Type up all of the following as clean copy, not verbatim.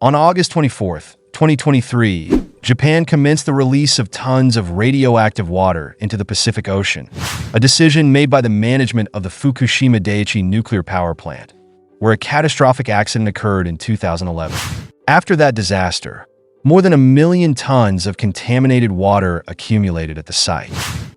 On August 24, 2023, Japan commenced the release of tons of radioactive water into the Pacific Ocean, a decision made by the management of the Fukushima Daiichi nuclear power plant, where a catastrophic accident occurred in 2011. After that disaster, more than 1 million tons of contaminated water accumulated at the site.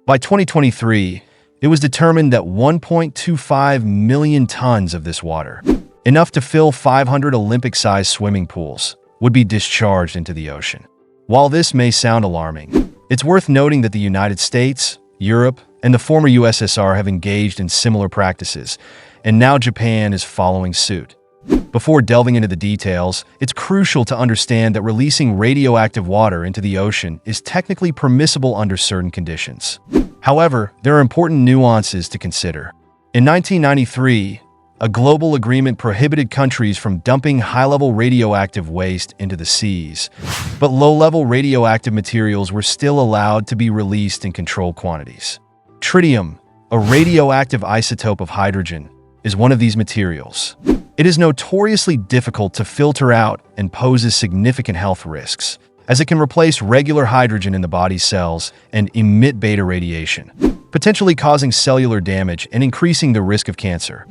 By 2023, it was determined that 1.25 million tons of this water, enough to fill 500 Olympic-sized swimming pools, would be discharged into the ocean. While this may sound alarming, it's worth noting that the United States, Europe, and the former USSR have engaged in similar practices, and now Japan is following suit. Before delving into the details, it's crucial to understand that releasing radioactive water into the ocean is technically permissible under certain conditions. However, there are important nuances to consider. In 1993, a global agreement prohibited countries from dumping high-level radioactive waste into the seas, but low-level radioactive materials were still allowed to be released in controlled quantities. Tritium, a radioactive isotope of hydrogen, is one of these materials. It is notoriously difficult to filter out and poses significant health risks, as it can replace regular hydrogen in the body's cells and emit beta radiation, potentially causing cellular damage and increasing the risk of cancer.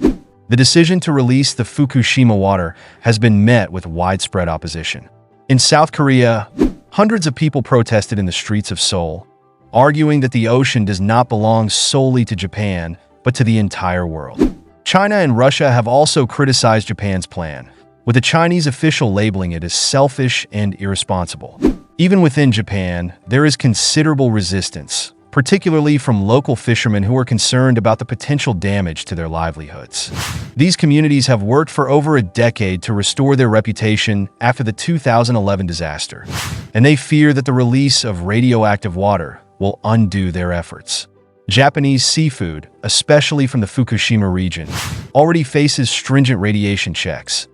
The decision to release the Fukushima water has been met with widespread opposition. In South Korea, hundreds of people protested in the streets of Seoul, arguing that the ocean does not belong solely to Japan, but to the entire world. China and Russia have also criticized Japan's plan, with a Chinese official labeling it as selfish and irresponsible. Even within Japan, there is considerable resistance, particularly from local fishermen who are concerned about the potential damage to their livelihoods. These communities have worked for over a decade to restore their reputation after the 2011 disaster, and they fear that the release of radioactive water will undo their efforts. Japanese seafood, especially from the Fukushima region, already faces stringent radiation checks,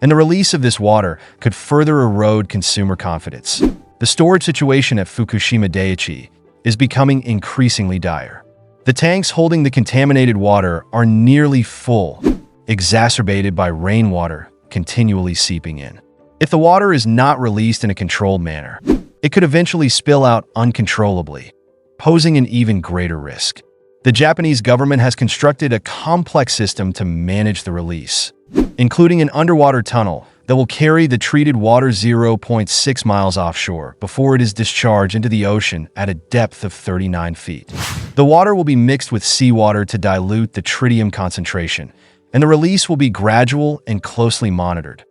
and the release of this water could further erode consumer confidence. The storage situation at Fukushima Daiichi is becoming increasingly dire. The tanks holding the contaminated water are nearly full, exacerbated by rainwater continually seeping in. If the water is not released in a controlled manner, it could eventually spill out uncontrollably, posing an even greater risk. The Japanese government has constructed a complex system to manage the release, including an underwater tunnel that will carry the treated water 0.6 miles offshore before it is discharged into the ocean at a depth of 39 feet. The water will be mixed with seawater to dilute the tritium concentration, and the release will be gradual and closely monitored.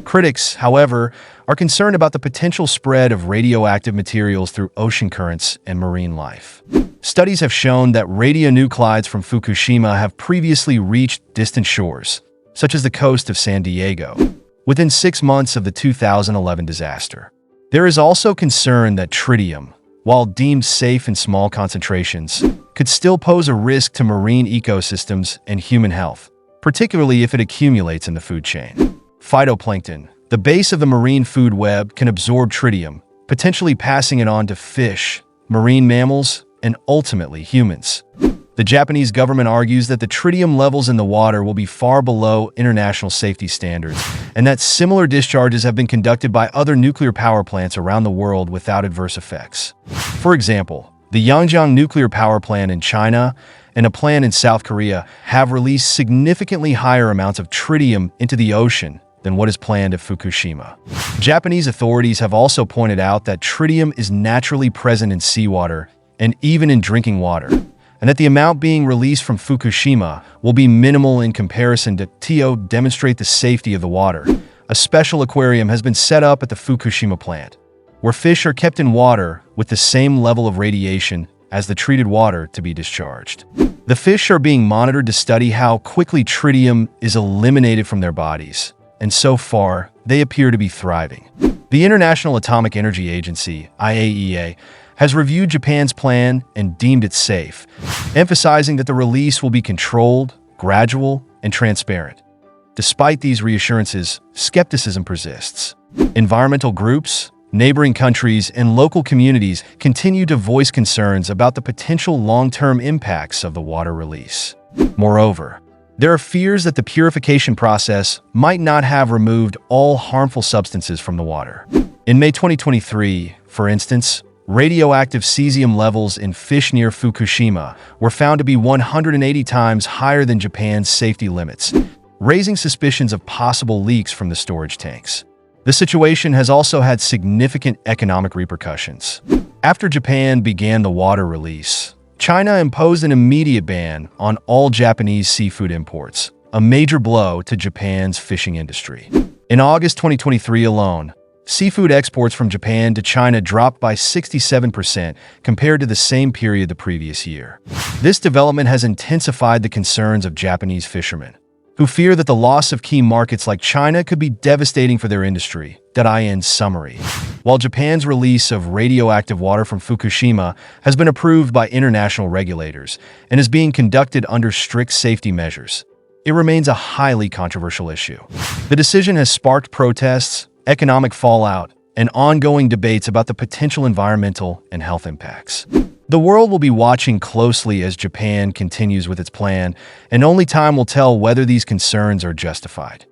Critics, however, are concerned about the potential spread of radioactive materials through ocean currents and marine life. Studies have shown that radionuclides from Fukushima have previously reached distant shores, such as the coast of San Diego, within 6 months of the 2011 disaster. There is also concern that tritium, while deemed safe in small concentrations, could still pose a risk to marine ecosystems and human health, particularly if it accumulates in the food chain. Phytoplankton, the base of the marine food web, can absorb tritium, potentially passing it on to fish, marine mammals, and ultimately humans. The Japanese government argues that the tritium levels in the water will be far below international safety standards, and that similar discharges have been conducted by other nuclear power plants around the world without adverse effects. For example, the Yangjiang nuclear power plant in China and a plant in South Korea have released significantly higher amounts of tritium into the ocean than what is planned at Fukushima. Japanese authorities have also pointed out that tritium is naturally present in seawater and even in drinking water, and that the amount being released from Fukushima will be minimal in comparison to demonstrate the safety of the water. A special aquarium has been set up at the Fukushima plant, where fish are kept in water with the same level of radiation as the treated water to be discharged. The fish are being monitored to study how quickly tritium is eliminated from their bodies, and so far, they appear to be thriving. The International Atomic Energy Agency, IAEA, has reviewed Japan's plan and deemed it safe, emphasizing that the release will be controlled, gradual, and transparent. Despite these reassurances, skepticism persists. Environmental groups, neighboring countries, and local communities continue to voice concerns about the potential long-term impacts of the water release. Moreover, There are fears that the purification process might not have removed all harmful substances from the water. In May 2023, for instance, radioactive cesium levels in fish near Fukushima were found to be 180 times higher than Japan's safety limits, raising suspicions of possible leaks from the storage tanks. The situation has also had significant economic repercussions. After Japan began the water release, China imposed an immediate ban on all Japanese seafood imports, a major blow to Japan's fishing industry. In August 2023 alone, seafood exports from Japan to China dropped by 67% compared to the same period the previous year. This development has intensified the concerns of Japanese fishermen, who fear that the loss of key markets like China could be devastating for their industry. In summary, while Japan's release of radioactive water from Fukushima has been approved by international regulators and is being conducted under strict safety measures, it remains a highly controversial issue. The decision has sparked protests, economic fallout, and ongoing debates about the potential environmental and health impacts. The world will be watching closely as Japan continues with its plan, and only time will tell whether these concerns are justified.